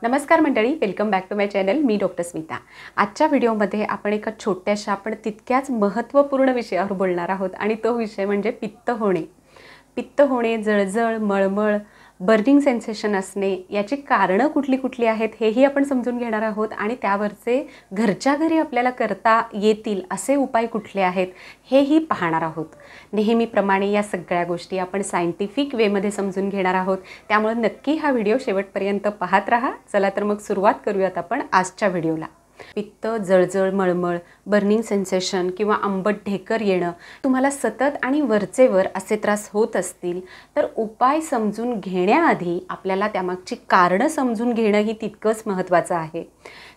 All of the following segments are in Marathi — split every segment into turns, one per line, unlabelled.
नमस्कार मंडळी, welcome back to my channel. मी डॉक्टर स्मिता. आजच्या व्हिडिओमध्ये आपण एका छोट्याशा पण तितक्याच महत्त्वपूर्ण विषयावर बोलणार आहोत आणि तो विषय म्हणजे पित्त होणे. पित्त होणे, जळजळ, मळमळ, बर्निंग सेन्सेशन असणे याची कारणं कुठली कुठली आहेत हेही आपण समजून घेणार आहोत आणि त्यावरचे घरच्या घरी आपल्याला करता येतील असे उपाय कुठले आहेत हेही पाहणार आहोत. नेहमीप्रमाणे या सगळ्या गोष्टी आपण सायंटिफिक वेमध्ये समजून घेणार आहोत, त्यामुळे नक्की हा व्हिडिओ शेवटपर्यंत पाहत राहा. चला तर मग सुरुवात करूयात आपण आजच्या व्हिडिओला. पित्त, जळजळ, मळमळ, बर्निंग सेन्सेशन किंवा आंबट ढेकर येणं तुम्हाला सतत आणि वरचेवर असे त्रास होत असतील तर उपाय समजून घेण्याआधी आपल्याला त्यामागची कारणं समजून घेणंही तितकंच महत्त्वाचं आहे.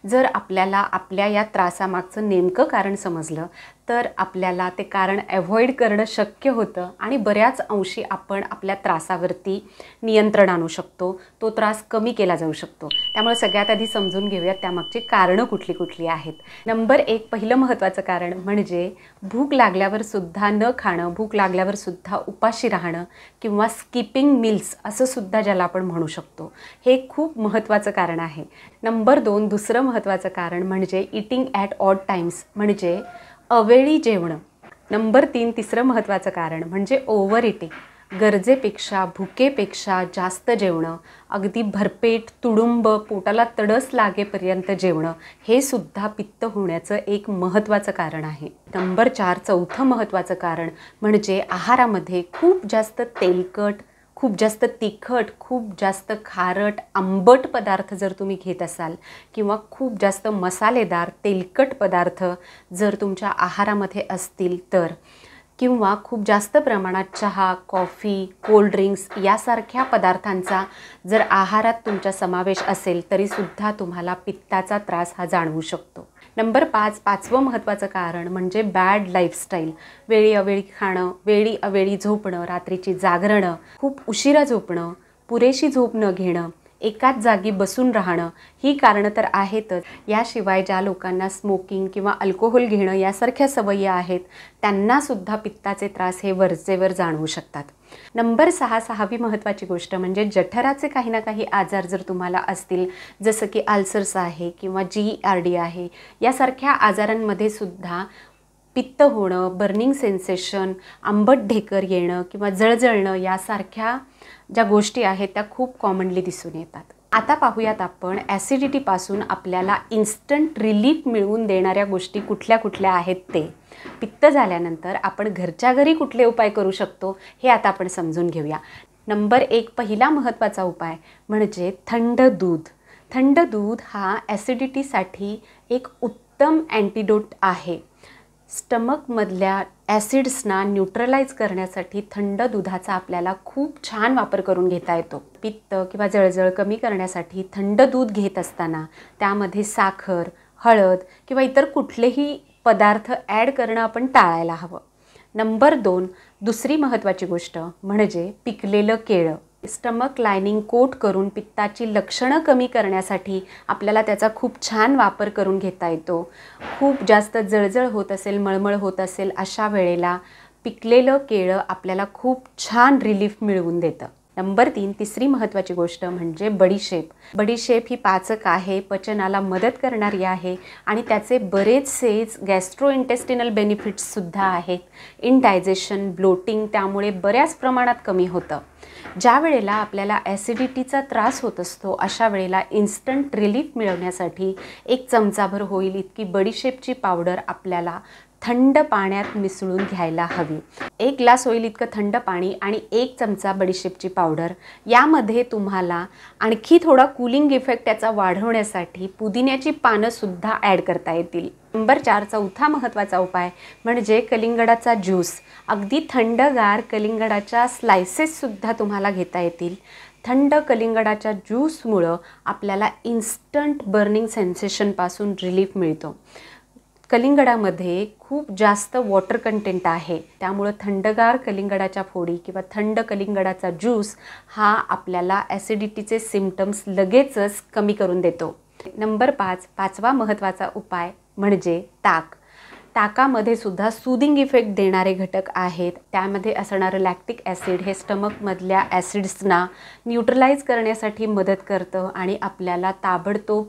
जर आपल्याला आपल्या या त्रासामागचं नेमकं कारण समजलं तर आपल्याला ते कारण अव्हॉइड करणं शक्य होतं आणि बऱ्याच अंशी आपण आपल्या त्रासावरती नियंत्रण आणू शकतो. तो त्रास कमी केला जाऊ शकतो. त्यामुळे सगळ्यात आधी समजून घेऊयात त्यामागची कारणं कुठली कुठली आहेत. नंबर 1 पहिलं महत्त्वाचं कारण म्हणजे भूक लागल्यावर सुद्धा न खाणं, भूक लागल्यावर सुद्धा उपाशी राहणं किंवा स्किपिंग मील्स असं सुद्धा ज्याला आपण म्हणू शकतो. हे खूप महत्त्वाचं कारण आहे. नंबर 2 दुसरं महत्त्वाचं कारण म्हणजे इटिंग ॲट ऑड टाईम्स म्हणजे अवेळी जेवणं. नंबर 3 तिसरं महत्त्वाचं कारण म्हणजे ओव्हर इटिंग, गरजेपेक्षा भुकेपेक्षा जास्त जेवणं, अगदी भरपेट तुडुंब पोटाला तडस लागेपर्यंत जेवणं हे सुद्धा पित्त होण्याचं एक महत्त्वाचं कारण आहे. नंबर 4 चौथं महत्त्वाचं कारण म्हणजे आहारामध्ये खूप जास्त तेलकट, खूप जास्त तिखट, खूप जास्त खारट, आंबट पदार्थ जर तुम्ही घेत असाल किंवा खूप जास्त मसालेदार तेलकट पदार्थ जर तुमच्या आहारामध्ये असतील तर, किंवा खूप जास्त प्रमाणात चहा, कॉफी, कोल्ड्रिंक्स यासारख्या पदार्थांचा जर आहारात तुमचा समावेश असेल तरीसुद्धा तुम्हाला पित्ताचा त्रास हा जाणवू शकतो. नंबर 5 पाचवं महत्त्वाचं कारण म्हणजे बॅड लाईफस्टाईल. वेळी अवेळी खाणं, वेळी अवेळी झोपणं, रात्रीची जागरणं, खूप उशिरा झोपणं, पुरेशी झोप न घेणं, एकाच जागी बसून राहणं ही कारणं तर आहेतच. याशिवाय ज्या लोकांना स्मोकिंग किंवा अल्कोहोल घेणं यासारख्या सवयी आहेत त्यांनासुद्धा पित्ताचे त्रास हे वरचेवर जाणवू शकतात. नंबर 6 सहावी महत्त्वाची गोष्ट म्हणजे जठराचे काही ना काही आजार जर तुम्हाला असतील, जसं की अल्सर्स आहे किंवा GERD आहे, यासारख्या आजारांमध्ये सुद्धा पित्त होणं, बर्निंग सेन्सेशन, आंबट ढेकर येणं किंवा जळजळणं यासारख्या ज्या गोष्टी आहेत त्या खूप कॉमनली दिसून येतात. आता पाहूयात आपण ॲसिडिटीपासून आपल्याला इन्स्टंट रिलीफ मिळवून देणाऱ्या गोष्टी कुठल्या कुठल्या आहेत ते. पित्त झाल्यानंतर आपण घरच्या घरी कुठले उपाय करू शकतो हे आता आपण समजून घेऊया. नंबर 1 पहिला महत्त्वाचा उपाय म्हणजे थंड दूध. थंड दूध हा ॲसिडिटीसाठी एक उत्तम अँटीडोट आहे. स्टमकमधल्या ॲसिड्सना न्यूट्रलाइज करण्यासाठी थंड दुधाचा आपल्याला खूप छान वापर करून घेता येतो. पित्त किंवा जळजळ कमी करण्यासाठी थंड दूध घेत असताना त्यामध्ये साखर, हळद किंवा इतर कुठलेही पदार्थ ॲड करणं आपण टाळायला हवं. नंबर 2 दुसरी महत्त्वाची गोष्ट म्हणजे पिकलेलं केळं. स्टमक लायनिंग कोट करून पित्ताची लक्षणं कमी करण्यासाठी आपल्याला त्याचा खूप छान वापर करून घेता येतो. खूप जास्त जळजळ होत असेल, मळमळ होत असेल अशा वेळेला पिकलेलं केळं आपल्याला खूप छान रिलीफ मिळवून देतं. नंबर 3 तिसरी महत्त्वाची गोष्ट म्हणजे बडीशेप. बडीशेप ही पाचक आहे, पचनाला मदत करणारी आहे आणि त्याचे बरेचसे गॅस्ट्रोइंटेस्टिनल बेनिफिट्ससुद्धा आहेत. इनडायजेशन, ब्लोटिंग त्यामुळे बऱ्याच प्रमाणात कमी होतं. ज्या वेळेला आपल्याला ॲसिडिटीचा त्रास होत असतो अशा वेळेला इन्स्टंट रिलीफ मिळवण्यासाठी 1 चमचाभर होईल इतकी बडीशेपची पावडर आपल्याला थंड पाण्यात मिसळून घ्यायला हवी. 1 ग्लास होईल इतकं थंड पाणी आणि 1 चमचा बडीशेपची पावडर. यामध्ये तुम्हाला आणखी थोडा कूलिंग इफेक्ट त्याचा वाढवण्यासाठी पुदिन्याची पानंसुद्धा ॲड करता येतील. नंबर 4 चौथा महत्त्वाचा उपाय म्हणजे कलिंगडाचा ज्यूस. अगदी थंडगार कलिंगडाच्या स्लायसेससुद्धा तुम्हाला घेता येतील. थंड कलिंगडाच्या ज्यूसमुळं आपल्याला इन्स्टंट बर्निंग सेन्सेशनपासून रिलीफ मिळतो. कलिंगडामध्ये खूप जास्त वॉटर कंटेंट आहे, त्यामुळं थंडगार कलिंगडाच्या फोडी किंवा थंड कलिंगडाचा ज्यूस हा आपल्याला ॲसिडिटीचे सिम्पटम्स लगेचच कमी करून देतो. नंबर 5 पाचवा महत्त्वाचा उपाय म्हणजे ताक. ताकामध्ये सुद्धा सूदिंग इफेक्ट देणारे घटक आहेत. त्यामध्ये असणारं लॅक्टिक ॲसिड हे स्टमकमधल्या ॲसिड्सना न्यूट्रलाइज करण्यासाठी मदत करतं आणि आपल्याला ताबडतोब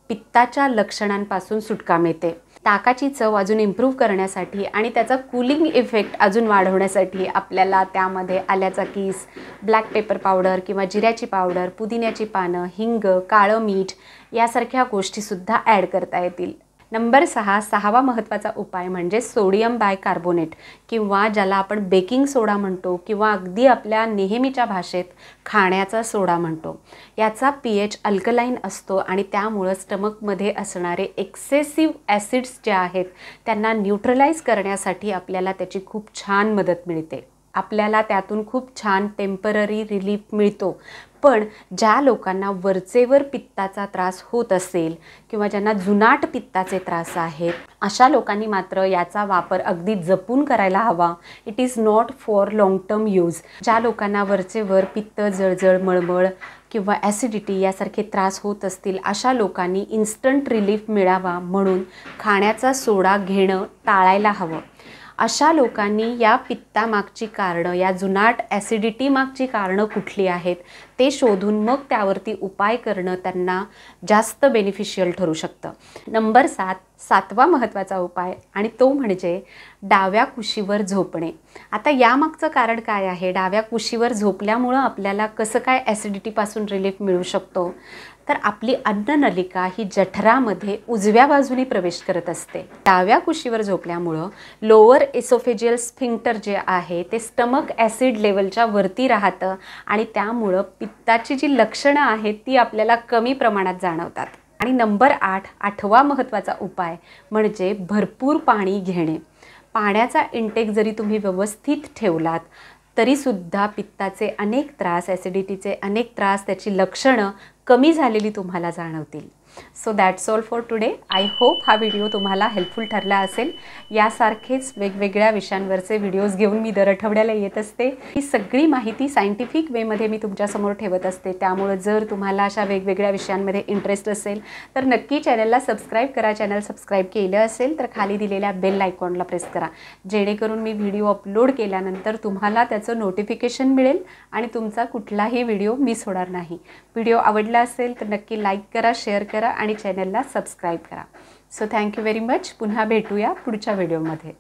पित्ताच्या लक्षणांपासून सुटका मिळते. ताकाची चव अजून इम्प्रूव्ह करण्यासाठी आणि त्याचा कूलिंग इफेक्ट अजून वाढवण्यासाठी आपल्याला त्यामध्ये आल्याचा कीस, ब्लॅक पेपर पावडर किंवा जिऱ्याची पावडर, पुदिन्याची पानं, हिंग, काळं मीठ यासारख्या गोष्टीसुद्धा ॲड करता येतील. नंबर 6, सहावा महत्त्वाचा उपाय म्हणजे सोडियम बायकार्बोनेट किंवा ज्याला आपण बेकिंग सोडा म्हणतो किंवा अगदी आपल्या नेहमीच्या भाषेत खाण्याचा सोडा म्हणतो. याचा pH अल्कलाईन असतो आणि त्यामुळं स्टमकमध्ये असणारे एक्सेसिव्ह ॲसिड्स जे आहेत त्यांना न्यूट्रलाइज करण्यासाठी आपल्याला त्याची खूप छान मदत मिळते. आपल्याला त्यातून खूप छान टेम्पररी रिलीफ मिळतो. पण ज्या लोकांना वरचेवर पित्ताचा त्रास होत असेल किंवा ज्यांना जुनाट पित्ताचे त्रास आहेत अशा लोकांनी मात्र याचा वापर अगदी जपून करायला हवा. It is not for long term use. ज्या लोकांना वरचेवर पित्त, जळजळ, मळमळ किंवा ॲसिडिटी यासारखे त्रास होत असतील अशा लोकांनी इन्स्टंट रिलीफ मिळावा म्हणून खाण्याचा सोडा घेणं टाळायला हवं. अशा लोकांनी या पित्तामागची कारणं, या जुनाट ॲसिडिटी मागची कारणं कुठली आहेत ते शोधून मग त्यावरती उपाय करणं त्यांना जास्त बेनिफिशियल ठरू शकतं. नंबर 7, सातवा महत्त्वाचा उपाय आणि तो म्हणजे डाव्या कुशीवर झोपणे. आता यामागचं कारण काय आहे? डाव्या कुशीवर झोपल्यामुळं आपल्याला कसं काय ॲसिडिटीपासून रिलीफ मिळू शकतो? तर आपली अन्ननलिका ही जठरामध्ये उजव्या बाजूने प्रवेश करत असते. डाव्या कुशीवर झोपल्यामुळं लोअर एसोफेजियल स्फिंक्टर जे आहे ते स्टमक ॲसिड लेवलच्या वरती राहतं आणि त्यामुळं पित्ताची जी लक्षणं आहेत ती आपल्याला कमी प्रमाणात जाणवतात. आणि नंबर 8, आठवा महत्त्वाचा उपाय म्हणजे भरपूर पाणी घेणे. पाण्याचा इंटेक जरी तुम्ही व्यवस्थित ठेवलात तरीसुद्धा पित्ताचे अनेक त्रास, ॲसिडिटीचे अनेक त्रास, त्याची लक्षणं कमी झालेली तुम्हाला जाणवतील. So that's all for today. I hope हा व्हिडिओ तुम्हाला हेल्पफुल ठरला असेल. यासारखेच वेगवेगळ्या विषयांवरचे व्हिडिओज घेऊन मी दर आठवड्याला येत असते. ही सगळी माहिती सायंटिफिक वेमध्ये मी तुमच्यासमोर ठेवत असते. त्यामुळे जर तुम्हाला अशा वेगवेगळ्या विषयांमध्ये इंटरेस्ट असेल तर नक्की चॅनलला सबस्क्राईब करा. चॅनल सबस्क्राईब केलं असेल तर खाली दिलेल्या बेल आयकॉनला प्रेस करा, जेणेकरून मी व्हिडिओ अपलोड केल्यानंतर तुम्हाला त्याचं नोटिफिकेशन मिळेल आणि तुमचा कुठलाही व्हिडिओ मिस होणार नाही. व्हिडिओ आवडला असेल तर नक्की लाईक करा, शेअर करा आणि चॅनलला सबस्क्राईब करा. So thank you very much. पुन्हा भेटूया पुढच्या व्हिडिओमध्ये.